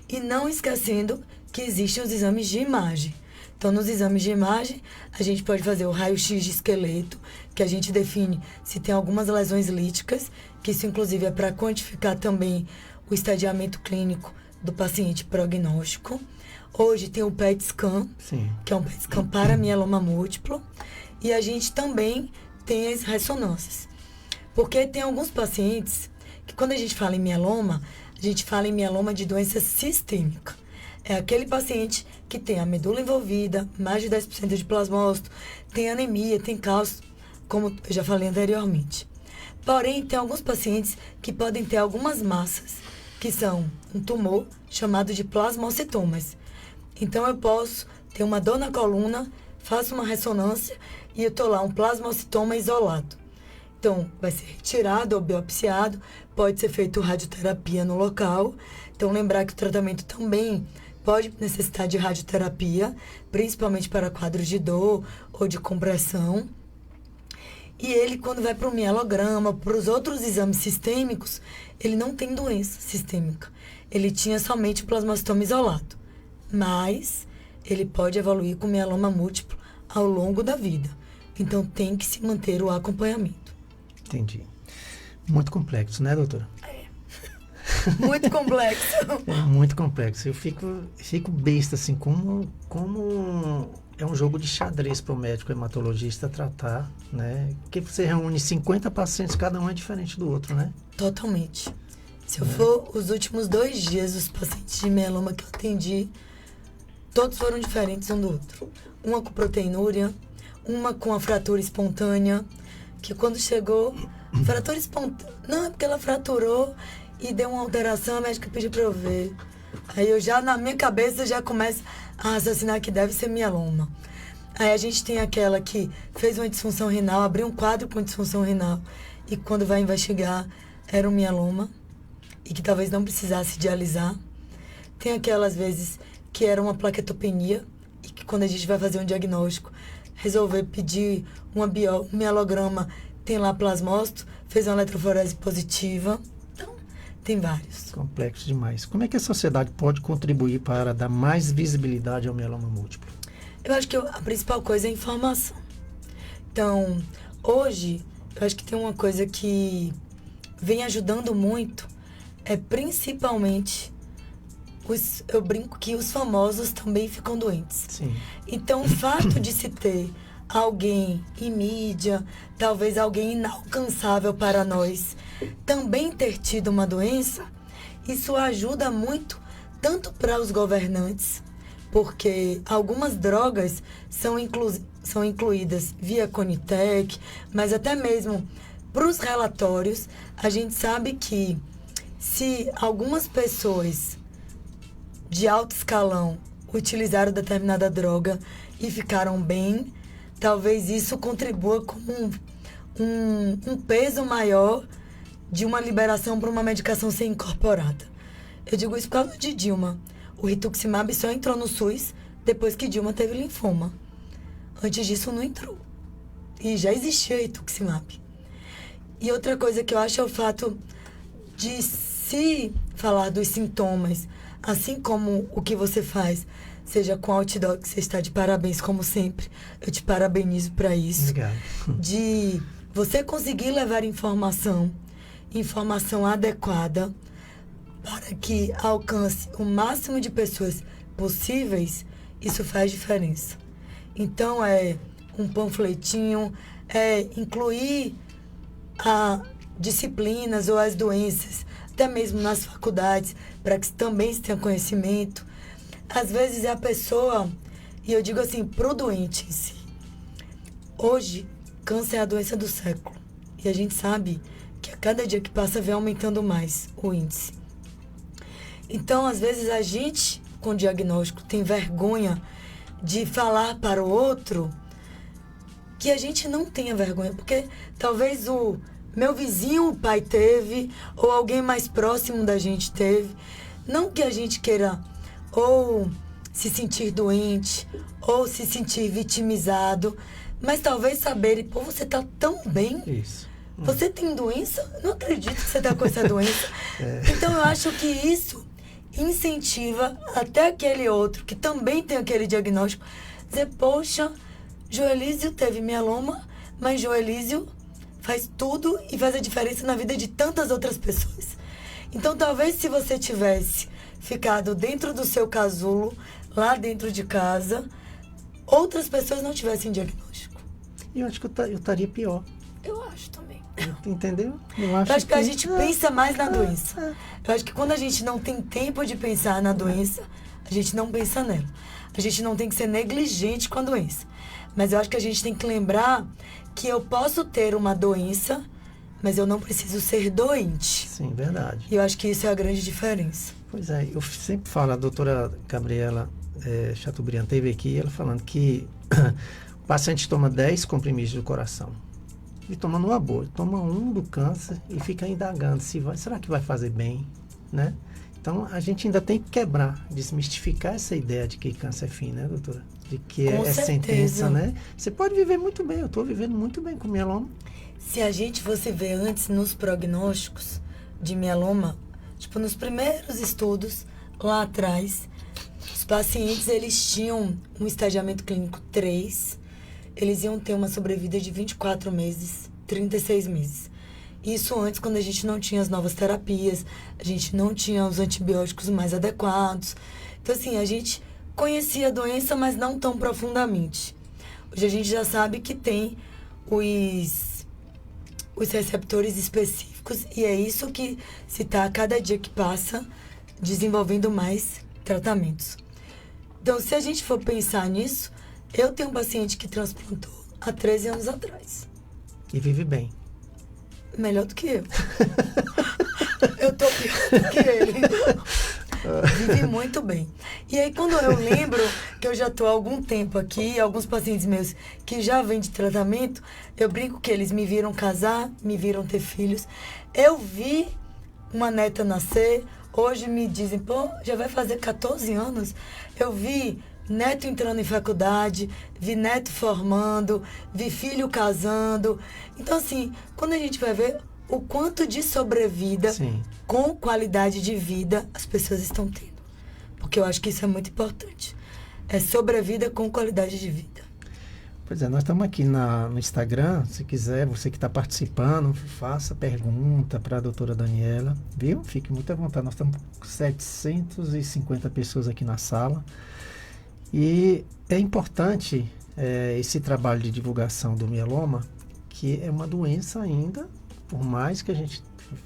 E não esquecendo que existem os exames de imagem. Então, nos exames de imagem, a gente pode fazer o raio-x de esqueleto, que a gente define se tem algumas lesões líticas, que isso, inclusive, é para quantificar também o estadiamento clínico do paciente prognóstico. Hoje tem o PET scan, Sim. que é um PET scan para mieloma múltiplo. E a gente também tem as ressonâncias. Porque tem alguns pacientes que, quando a gente fala em mieloma, a gente fala em mieloma de doença sistêmica. É aquele paciente que tem a medula envolvida, mais de 10% de plasmócito, tem anemia, tem cálcio, como eu já falei anteriormente. Porém, tem alguns pacientes que podem ter algumas massas, que são um tumor chamado de plasmocitomas. Então, eu posso ter uma dor na coluna, faço uma ressonância e eu estou lá, um plasmocitoma isolado. Então, vai ser retirado ou biopsiado, pode ser feito radioterapia no local. Então, lembrar que o tratamento também pode necessitar de radioterapia, principalmente para quadros de dor ou de compressão. E ele, quando vai para o mielograma, para os outros exames sistêmicos, ele não tem doença sistêmica. Ele tinha somente o plasmocitoma isolado. Mas ele pode evoluir com mieloma múltiplo ao longo da vida. Então, tem que se manter o acompanhamento. Entendi. Muito complexo, né, doutora? Muito complexo. É muito complexo. Eu fico besta, assim, como é um jogo de xadrez para o médico hematologista tratar, né? Porque você reúne 50 pacientes, cada um é diferente do outro, né? Totalmente. Se eu for os últimos 2 dias, os pacientes de mieloma que eu atendi, todos foram diferentes um do outro. Uma com proteinúria, uma com a fratura espontânea, que quando chegou, fratura espontânea, não, é porque ela fraturou e deu uma alteração, a médica pediu para eu ver. Aí eu já, na minha cabeça, já começo a raciocinar que deve ser mieloma. Aí a gente tem aquela que fez uma disfunção renal, abriu um quadro com disfunção renal e quando vai investigar era um mieloma e que talvez não precisasse dialisar. Tem aquelas vezes que era uma plaquetopenia e que quando a gente vai fazer um diagnóstico, resolver pedir um mielograma, tem lá plasmócito, fez uma eletroforese positiva. Tem vários. Complexo demais. Como é que a sociedade pode contribuir para dar mais visibilidade ao mieloma múltiplo? Eu acho que a principal coisa é a informação. Então, hoje, eu acho que tem uma coisa que vem ajudando muito, é principalmente, eu brinco que os famosos também ficam doentes. Sim. Então, o fato de se ter alguém em mídia, talvez alguém inalcançável para nós, também ter tido uma doença, isso ajuda muito, tanto para os governantes, porque algumas drogas são incluídas via Conitec, mas até mesmo para os relatórios, a gente sabe que se algumas pessoas de alto escalão utilizaram determinada droga e ficaram bem, talvez isso contribua como um peso maior de uma liberação para uma medicação ser incorporada. Eu digo isso por causa de Dilma. O rituximab só entrou no SUS depois que Dilma teve linfoma. Antes disso não entrou. E já existia rituximab. E outra coisa que eu acho é o fato de se falar dos sintomas, assim como o que você faz, seja com outdoor, que você está de parabéns, como sempre. Eu te parabenizo para isso. Obrigado. De você conseguir levar informação adequada para que alcance o máximo de pessoas possíveis, isso faz diferença. Então, é um panfletinho, é incluir disciplinas ou as doenças, até mesmo nas faculdades, para que também se tenha conhecimento. Às vezes é a pessoa, e eu digo assim, pro doente em si. Hoje, câncer é a doença do século. E a gente sabe que a cada dia que passa vem aumentando mais o índice. Então, às vezes, a gente, com diagnóstico, tem vergonha de falar para o outro que a gente não tenha vergonha. Porque talvez o meu vizinho, o pai teve, ou alguém mais próximo da gente teve. Não que a gente queira ou se sentir doente, ou se sentir vitimizado, mas talvez saberem, pô, você tá tão bem. Isso. Você tem doença? Não acredito que você tá com essa doença. Então, eu acho que isso incentiva até aquele outro que também tem aquele diagnóstico, dizer, poxa, Joelísio teve mieloma, mas Joelísio faz tudo e faz a diferença na vida de tantas outras pessoas. Então, talvez se você tivesse ficado dentro do seu casulo, lá dentro de casa, outras pessoas não tivessem diagnóstico. E eu acho que eu estaria pior. Eu acho também. Entendeu? Eu acho que a gente pensa mais na doença. Eu acho que quando a gente não tem tempo de pensar na doença, a gente não pensa nela. A gente não tem que ser negligente com a doença. Mas eu acho que a gente tem que lembrar que eu posso ter uma doença, mas eu não preciso ser doente. Sim, verdade. E eu acho que isso é a grande diferença. Pois é, eu sempre falo, a doutora Gabriela Chateaubriand teve aqui, ela falando que o paciente toma 10 comprimidos do coração. E toma numa boa, toma um do câncer e fica indagando se vai, será que vai fazer bem, né? Então, a gente ainda tem que quebrar, desmistificar essa ideia de que câncer é fim, né, doutora? De que é sentença, né? Você pode viver muito bem, eu estou vivendo muito bem com mieloma. Se a gente fosse ver antes nos prognósticos de mieloma, tipo, nos primeiros estudos, lá atrás, os pacientes, eles tinham um estadiamento clínico 3, eles iam ter uma sobrevida de 24 meses, 36 meses. Isso antes, quando a gente não tinha as novas terapias, a gente não tinha os antibióticos mais adequados. Então, assim, a gente conhecia a doença, mas não tão profundamente. Hoje a gente já sabe que tem os receptores específicos e é isso que se está a cada dia que passa desenvolvendo mais tratamentos. Então, se a gente for pensar nisso, eu tenho um paciente que transplantou há 13 anos atrás. E vive bem. Melhor do que eu. Eu tô pior do que ele. Vive muito bem. E aí, quando eu lembro que eu já tô há algum tempo aqui, alguns pacientes meus que já vêm de tratamento, eu brinco que eles me viram casar, me viram ter filhos. Eu vi uma neta nascer, hoje me dizem, pô, já vai fazer 14 anos. Eu vi neto entrando em faculdade, vi neto formando, vi filho casando. Então, assim, quando a gente vai ver o quanto de sobrevida, Sim, com qualidade de vida, as pessoas estão tendo. Porque eu acho que isso é muito importante. É sobrevida com qualidade de vida. pois é, nós estamos aqui no Instagram, se quiser, você que está participando, faça pergunta para a doutora Daniela, viu? Fique muito à vontade, nós estamos com 750 pessoas aqui na sala. E é importante esse trabalho de divulgação do mieloma, que é uma doença ainda, por mais que a gente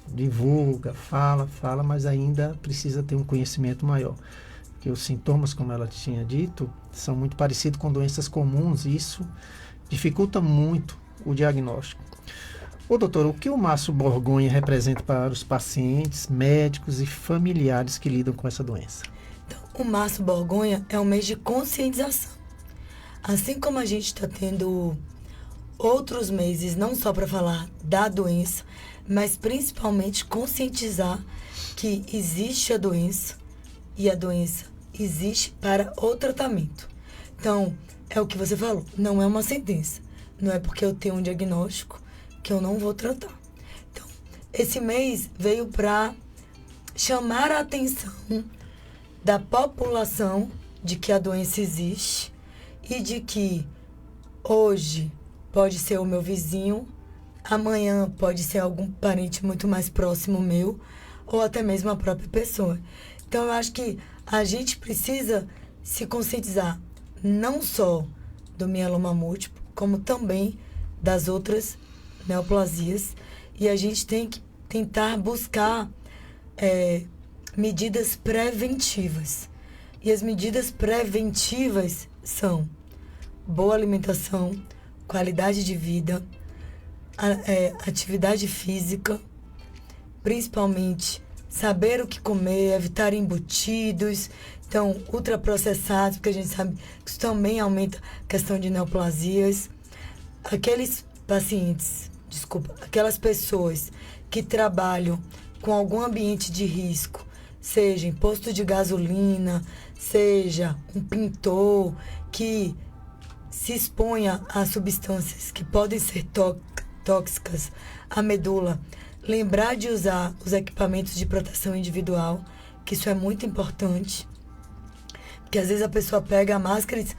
divulga, fala, mas ainda precisa ter um conhecimento maior. Porque os sintomas, como ela tinha dito, são muito parecidos com doenças comuns e isso dificulta muito o diagnóstico. Ô doutor, o que o Março Borgonha representa para os pacientes, médicos e familiares que lidam com essa doença? O Março Borgonha é um mês de conscientização. Assim como a gente está tendo outros meses, não só para falar da doença, mas principalmente conscientizar que existe a doença e a doença existe para o tratamento. Então, é o que você falou, não é uma sentença. Não é porque eu tenho um diagnóstico que eu não vou tratar. Então, esse mês veio para chamar a atenção da população de que a doença existe e de que hoje pode ser o meu vizinho, amanhã pode ser algum parente muito mais próximo meu ou até mesmo a própria pessoa. Então, eu acho que a gente precisa se conscientizar não só do mieloma múltiplo, como também das outras neoplasias. E a gente tem que tentar buscar medidas preventivas. E as medidas preventivas são boa alimentação, qualidade de vida, atividade física, principalmente saber o que comer, evitar embutidos, então ultraprocessados, porque a gente sabe que isso também aumenta a questão de neoplasias. Aqueles pacientes, aquelas pessoas que trabalham com algum ambiente de risco, seja em posto de gasolina, seja um pintor que se exponha a substâncias que podem ser tóxicas à medula, lembrar de usar os equipamentos de proteção individual, que isso é muito importante. Porque às vezes a pessoa pega a máscara e diz,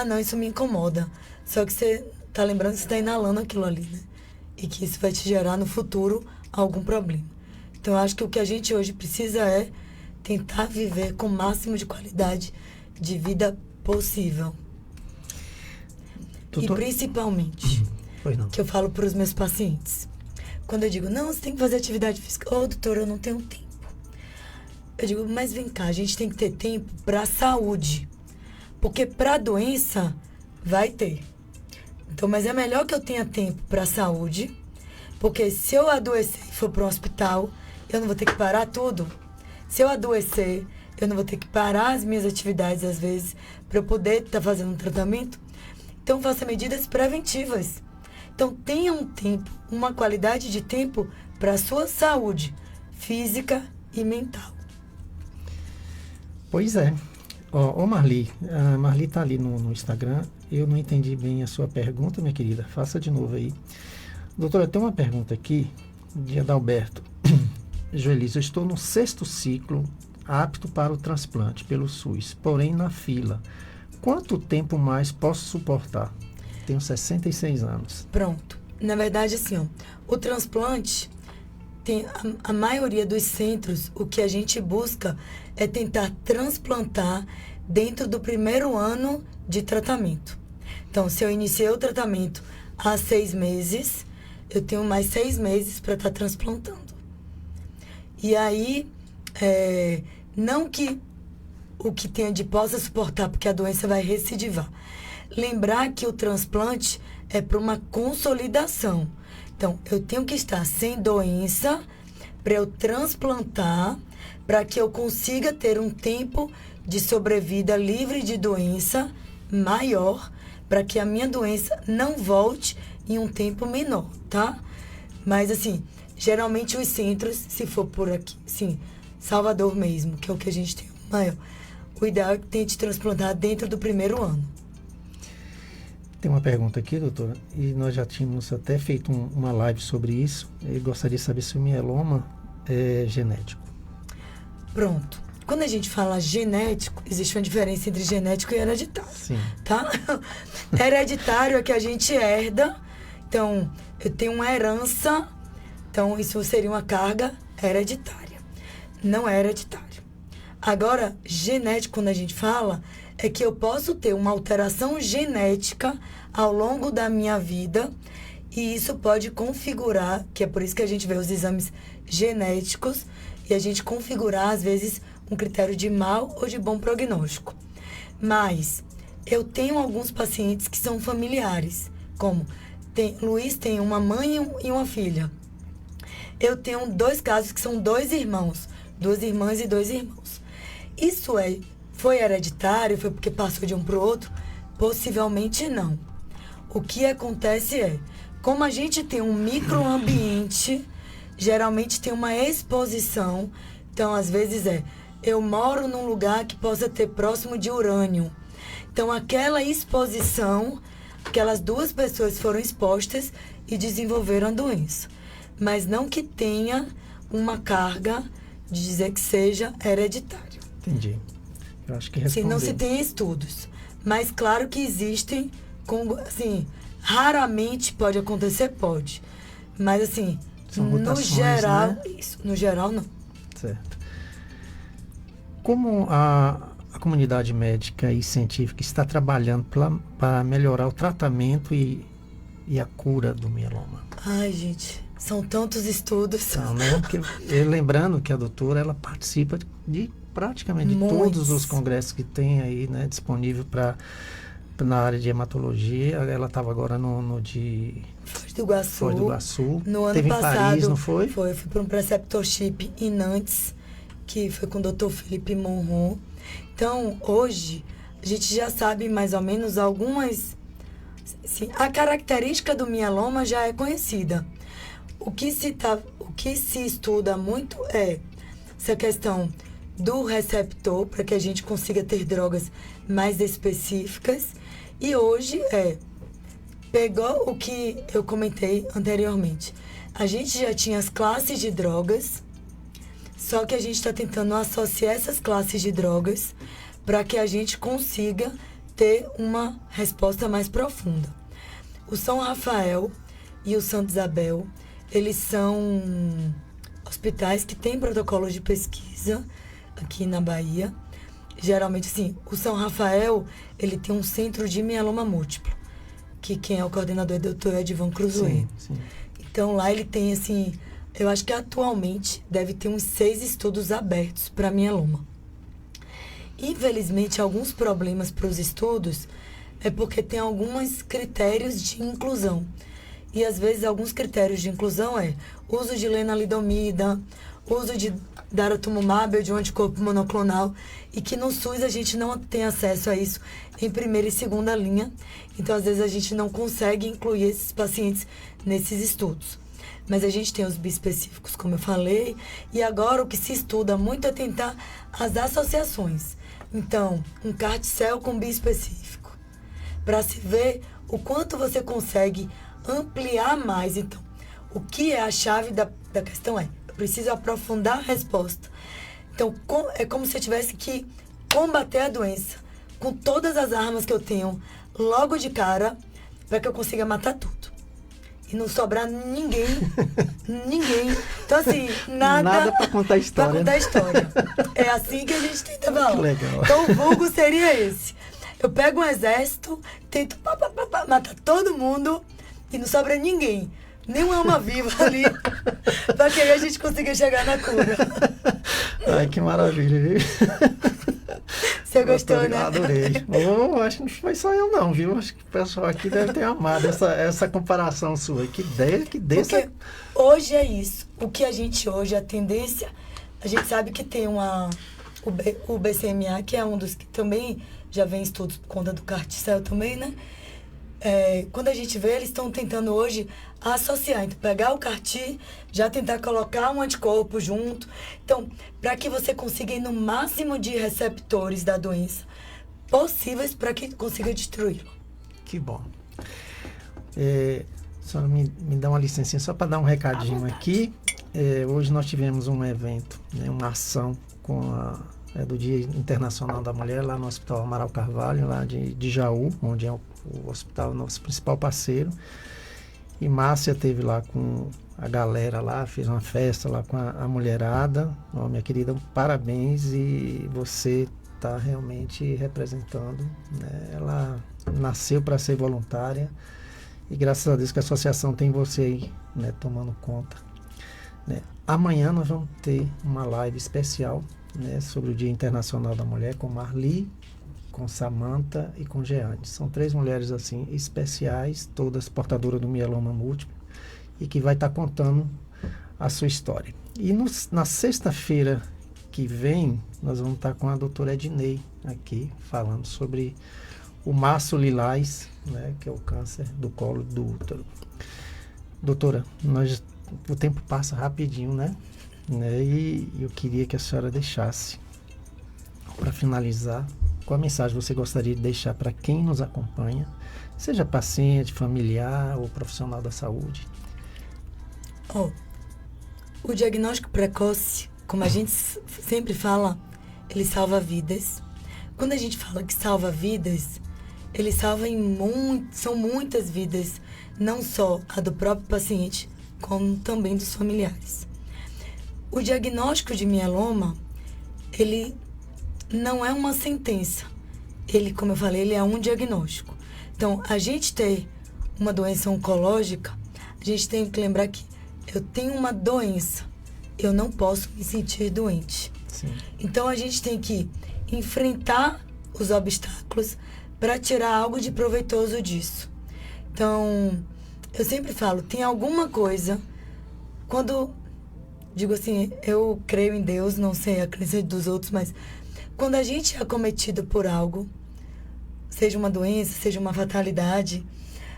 não, isso me incomoda. Só que você tá lembrando que você está inalando aquilo ali, né? E que isso vai te gerar no futuro algum problema. Então eu acho que o que a gente hoje precisa é tentar viver com o máximo de qualidade de vida possível. E principalmente, que eu falo para os meus pacientes, quando eu digo, não, você tem que fazer atividade física. Doutor, eu não tenho tempo. Eu digo, mas vem cá, a gente tem que ter tempo para a saúde. Porque para a doença, vai ter. Então, mas é melhor que eu tenha tempo para a saúde, porque se eu adoecer e for para o hospital, eu não vou ter que parar tudo. Se eu adoecer, eu não vou ter que parar as minhas atividades, às vezes, para eu poder estar fazendo um tratamento. Então, faça medidas preventivas. Então, tenha um tempo, uma qualidade de tempo para a sua saúde física e mental. Pois é. Marli, a Marli está ali no Instagram. Eu não entendi bem a sua pergunta, minha querida. Faça de novo aí. Doutora, tem uma pergunta aqui de Adalberto. Joelise, eu estou no 6º ciclo apto para o transplante pelo SUS, porém na fila. Quanto tempo mais posso suportar? Tenho 66 anos. Pronto. Na verdade, assim, o transplante, tem a maioria dos centros, o que a gente busca é tentar transplantar dentro do primeiro ano de tratamento. Então, se eu iniciei o tratamento há 6 meses, eu tenho mais 6 meses para estar transplantando. E aí, não que o que tenha de possa suportar, porque a doença vai recidivar. Lembrar que o transplante é para uma consolidação. Então, eu tenho que estar sem doença para eu transplantar, para que eu consiga ter um tempo de sobrevida livre de doença maior, para que a minha doença não volte em um tempo menor, tá? Mas, assim, geralmente os centros, se for por aqui, sim, Salvador mesmo, que é o que a gente tem maior, o ideal é que tente transplantar dentro do primeiro ano. Tem uma pergunta aqui, doutora, e nós já tínhamos até feito uma live sobre isso. Eu gostaria de saber se o mieloma é genético. Pronto. Quando a gente fala genético, existe uma diferença entre genético e hereditário. Sim. Tá? Hereditário é que a gente herda. Então, eu tenho uma herança. Então, isso seria uma carga hereditária. Não é hereditário. Agora, genético, quando a gente fala, é que eu posso ter uma alteração genética ao longo da minha vida e isso pode configurar, que é por isso que a gente vê os exames genéticos e a gente configurar, às vezes, um critério de mau ou de bom prognóstico. Mas eu tenho alguns pacientes que são familiares, como Luiz tem uma mãe e uma filha. Eu tenho 2 casos que são 2 irmãos, 2 irmãs e 2 irmãos. Isso foi hereditário? Foi porque passou de um para o outro? Possivelmente não. O que acontece é, como a gente tem um microambiente, geralmente tem uma exposição. Então, às vezes eu moro num lugar que possa ter próximo de urânio. Então, aquela exposição, aquelas 2 pessoas foram expostas e desenvolveram a doença. Mas não que tenha uma carga de dizer que seja hereditário. Entendi. Eu acho que respondeu. Sim, não se tem estudos. Mas claro que existem, assim, raramente pode acontecer, pode. Mas assim, no geral, né? Isso, no geral não. Certo. Como a comunidade médica e científica está trabalhando para melhorar o tratamento e a cura do mieloma? Ai, gente, são tantos estudos. Não, né? Porque, lembrando que a doutora, ela participa de praticamente de todos os congressos que tem aí, né, disponível na área de hematologia. Ela estava agora no de Foz do Iguaçu. Foz do Iguaçu. No ano Teve passado, em Paris, não foi? Foi. Eu fui para um preceptorship em Nantes, que foi com o Dr. Felipe Monron. Então, hoje, a gente já sabe mais ou menos algumas... Assim, a característica do mieloma já é conhecida. O que se estuda muito é essa questão do receptor, para que a gente consiga ter drogas mais específicas, E hoje pegou o que eu comentei anteriormente. A gente já tinha as classes de drogas, só que a gente está tentando associar essas classes de drogas para que a gente consiga ter uma resposta mais profunda. O São Rafael e o Santa Isabel, eles são hospitais que têm protocolos de pesquisa aqui na Bahia. Geralmente, assim, o São Rafael, ele tem um centro de mieloma múltiplo, que quem é o coordenador é o Dr. Edvan Cruzoe. Sim. Então, lá ele tem, assim, eu acho que atualmente deve ter uns 6 estudos abertos para mieloma. Infelizmente, alguns problemas para os estudos é porque tem alguns critérios de inclusão. E, às vezes, alguns critérios de inclusão uso de lenalidomida, uso de daratumumab ou de um anticorpo monoclonal, e que no SUS a gente não tem acesso a isso em primeira e segunda linha. Então, às vezes, a gente não consegue incluir esses pacientes nesses estudos. Mas a gente tem os bispecíficos, como eu falei, e agora o que se estuda muito é tentar as associações. Então, um carticel com bispecífico, para se ver o quanto você consegue ampliar mais. Então, o que é a chave da questão eu preciso aprofundar a resposta. Então, é como se eu tivesse que combater a doença com todas as armas que eu tenho logo de cara, para que eu consiga matar tudo. E não sobrar ninguém. Então, assim, nada para contar história. Para contar história. É assim que a gente tenta falar. Que legal. Então, o vulgo seria esse. Eu pego um exército, tento matar todo mundo e não sobra ninguém. Nenhuma alma viva ali, para que aí a gente consiga chegar na cura. Ai, que maravilha, viu? Você gostou, né? Adorei. Acho que não foi só eu não, viu? Acho que o pessoal aqui deve ter amado essa comparação sua. Que ideia. Porque hoje é isso. O que a gente hoje, a tendência, a gente sabe que tem o BCMA, que é um dos que também já vem estudos por conta do carticel também, né? Quando a gente vê, eles estão tentando hoje associar, então pegar o CAR-T, já tentar colocar um anticorpo junto. Então, para que você consiga ir no máximo de receptores da doença possíveis para que consiga destruí-lo. Que bom. Só me dá uma licencinha só para dar um recadinho aqui. Hoje nós tivemos um evento, né, uma ação do Dia Internacional da Mulher lá no Hospital Amaral Carvalho, lá de Jaú, onde é o hospital nosso principal parceiro. E Márcia esteve lá com a galera lá, fez uma festa lá com a mulherada. Minha querida, parabéns, e você está realmente representando, né? Ela nasceu para ser voluntária e graças a Deus que a associação tem você aí, né, tomando conta, né? Amanhã nós vamos ter uma live especial, né, sobre o Dia Internacional da Mulher com Marli, com Samantha e com Jeane. São 3 mulheres assim especiais, todas portadoras do mieloma múltiplo, e que vai estar contando a sua história. E na sexta-feira que vem, nós vamos estar com a doutora Ednei aqui, falando sobre o março lilás, né, que é o câncer do colo do útero. Doutora, o tempo passa rapidinho, né? E eu queria que a senhora deixasse, para finalizar, qual a mensagem você gostaria de deixar para quem nos acompanha, seja paciente, familiar ou profissional da saúde? O diagnóstico precoce, como a gente sempre fala, ele salva vidas. Quando a gente fala que salva vidas, ele salva são muitas vidas, não só a do próprio paciente, como também dos familiares. O diagnóstico de mieloma, ele não é uma sentença. Ele, como eu falei, ele é um diagnóstico. Então, a gente ter uma doença oncológica, a gente tem que lembrar que eu tenho uma doença, eu não posso me sentir doente. Sim. Então, a gente tem que enfrentar os obstáculos para tirar algo de proveitoso disso. Então, eu sempre falo, tem alguma coisa, quando digo assim, eu creio em Deus, não sei a crença dos outros, mas quando a gente é acometido por algo, seja uma doença, seja uma fatalidade,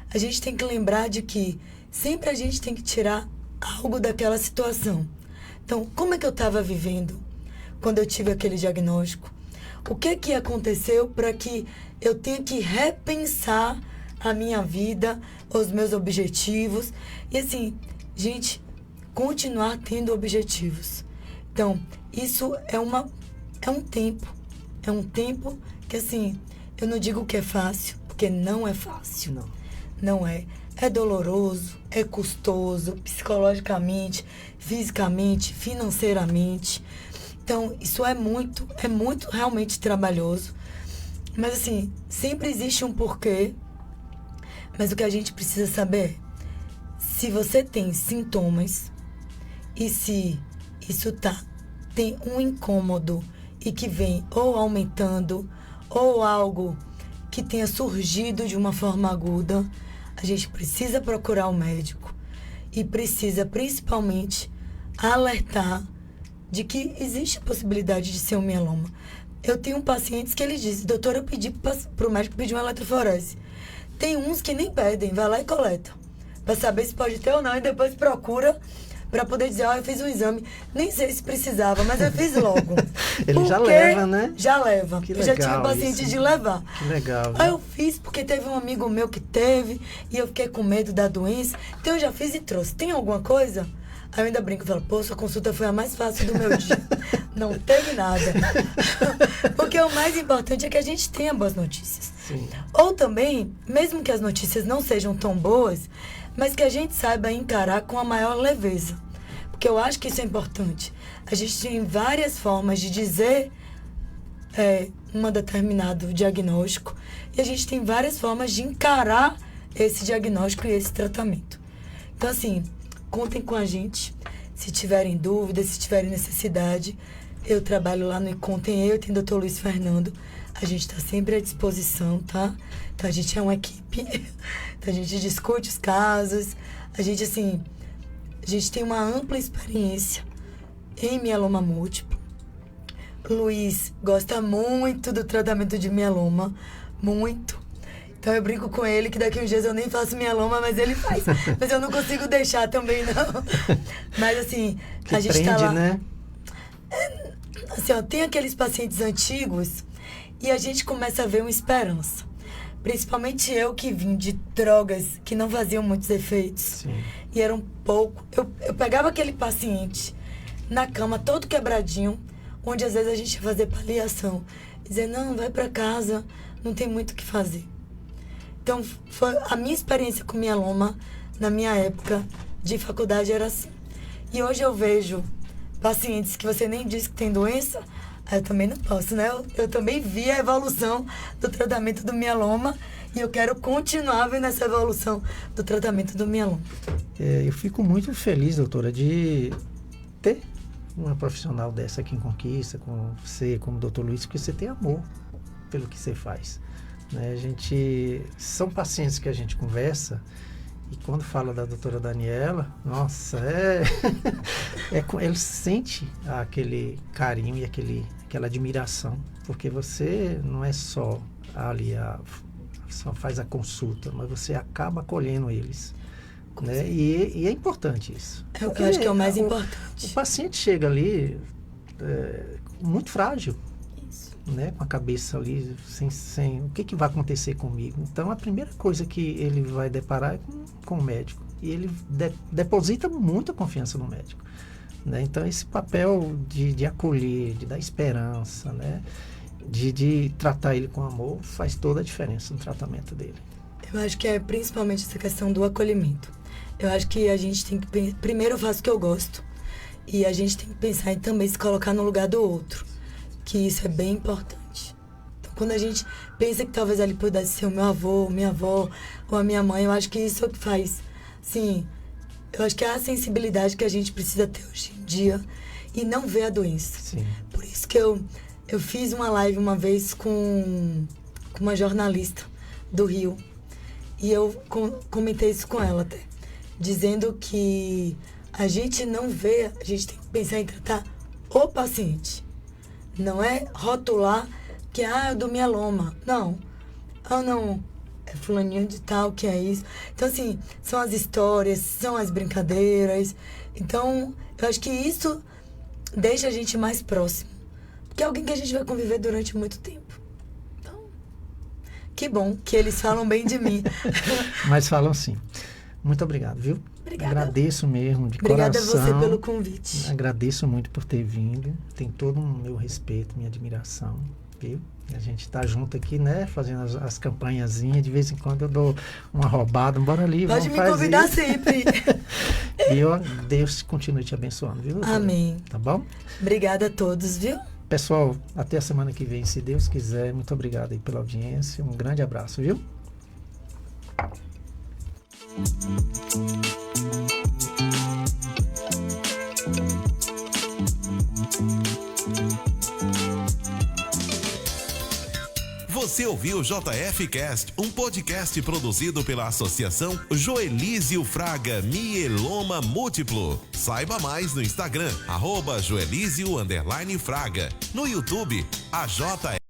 a gente tem que lembrar de que sempre a gente tem que tirar algo daquela situação. Então, como é que eu estava vivendo quando eu tive aquele diagnóstico? o que aconteceu para que eu tenha que repensar a minha vida, os meus objetivos. E assim, gente, continuar tendo objetivos. Então, isso é um tempo. É um tempo que, assim, eu não digo que é fácil, porque não é fácil. Não. Não é. É doloroso, é custoso, psicologicamente, fisicamente, financeiramente. Então, isso é muito realmente trabalhoso. Mas, assim, sempre existe um porquê. Mas o que a gente precisa saber é, se você tem sintomas e se isso tem um incômodo e que vem ou aumentando ou algo que tenha surgido de uma forma aguda, a gente precisa procurar um médico e precisa principalmente alertar de que existe a possibilidade de ser um mieloma. Eu tenho pacientes que eles dizem, doutor, eu pedi para o médico pedir uma eletroforese. Tem uns que nem pedem, vai lá e coleta, para saber se pode ter ou não, e depois procura para poder dizer, eu fiz um exame, nem sei se precisava, mas eu fiz logo. Ele já leva, né? Já leva. Que eu já tive legal paciente isso. de levar. Que legal. Aí eu fiz porque teve um amigo meu que teve, e eu fiquei com medo da doença, então eu já fiz e trouxe. Tem alguma coisa? Aí eu ainda brinco e falo, pô, sua consulta foi a mais fácil do meu dia. Não teve nada. Porque o mais importante é que a gente tenha boas notícias. Sim. Ou também, mesmo que as notícias não sejam tão boas, mas que a gente saiba encarar com a maior leveza. Porque eu acho que isso é importante. A gente tem várias formas de dizer um determinado diagnóstico e a gente tem várias formas de encarar esse diagnóstico e esse tratamento. Então, assim, contem com a gente. Se tiverem dúvidas, se tiverem necessidade, eu trabalho lá no Contem Eu e tem o Dr. Luiz Fernando. A gente está sempre à disposição, tá? Então, a gente é uma equipe. Então, a gente discute os casos. A gente, assim, a gente tem uma ampla experiência em mieloma múltiplo. Luiz gosta muito do tratamento de mieloma. Muito. Então, eu brinco com ele que daqui uns dias eu nem faço mieloma, mas ele faz. Mas eu não consigo deixar também, não. Mas, assim, que a gente prende, tá lá... né? Assim, ó, tem aqueles pacientes antigos e a gente começa a ver uma esperança. Principalmente eu que vim de drogas que não faziam muitos efeitos. Sim. E era um pouco... Eu pegava aquele paciente na cama, todo quebradinho, onde às vezes a gente ia fazer paliação. Dizer, não, vai pra casa, não tem muito o que fazer. Então, a minha experiência com mieloma, na minha época de faculdade, era assim. E hoje eu vejo pacientes que você nem disse que tem doença, eu também não posso, né? Eu também vi a evolução do tratamento do mieloma e eu quero continuar vendo essa evolução do tratamento do mieloma. Eu fico muito feliz, doutora, de ter uma profissional dessa aqui em Conquista, com você, como o doutor Luiz, porque você tem amor pelo que você faz. Né? São pacientes que a gente conversa e quando fala da doutora Daniela, nossa, ele sente aquele carinho e aquela admiração, porque você não é só ali, só faz a consulta, mas você acaba acolhendo eles. Né? E é importante isso. É o que eu acho que é o mais importante. O paciente chega ali muito frágil. Né, com a cabeça ali, sem o que vai acontecer comigo. Então, a primeira coisa que ele vai deparar é com o médico. E ele deposita muita confiança no médico. Né? Então, esse papel de acolher, de dar esperança, né? de tratar ele com amor, faz toda a diferença no tratamento dele. Eu acho que é principalmente essa questão do acolhimento. Eu acho que a gente tem que... Primeiro, eu faço o que eu gosto. E a gente tem que pensar em também se colocar no lugar do outro. Que isso é bem importante. Então, quando a gente pensa que talvez ali pudesse ser o meu avô, minha avó ou a minha mãe, eu acho que isso é o que faz. Sim, eu acho que é a sensibilidade que a gente precisa ter hoje em dia e não ver a doença. Sim. Por isso que eu fiz uma live uma vez com uma jornalista do Rio e eu comentei isso com ela até, dizendo que a gente não vê, a gente tem que pensar em tratar o paciente. Não é rotular que é do mieloma. Não. Não. É fulaninho de tal que é isso. Então, assim, são as histórias, são as brincadeiras. Então, eu acho que isso deixa a gente mais próximo. que é alguém que a gente vai conviver durante muito tempo. Então, que bom que eles falam bem de mim. Mas falam sim. Muito obrigado, viu? Obrigada. Agradeço mesmo, de Obrigada coração. a você pelo convite. Agradeço muito por ter vindo. Tem todo o meu respeito, minha admiração, viu? A gente está junto aqui, né? Fazendo as campanhazinhas. De vez em quando eu dou uma roubada. Bora ali, Pode vamos me convidar fazer. sempre. E Deus continue te abençoando, viu? Amém. Tá bom? Obrigada a todos, viu? Pessoal, até a semana que vem, se Deus quiser. Muito obrigado aí pela audiência. Um grande abraço, viu? Você ouviu o JF Cast, um podcast produzido pela Associação Joelísio Fraga Mieloma Múltiplo. Saiba mais no Instagram, @Joelísio_Fraga. No YouTube, a JF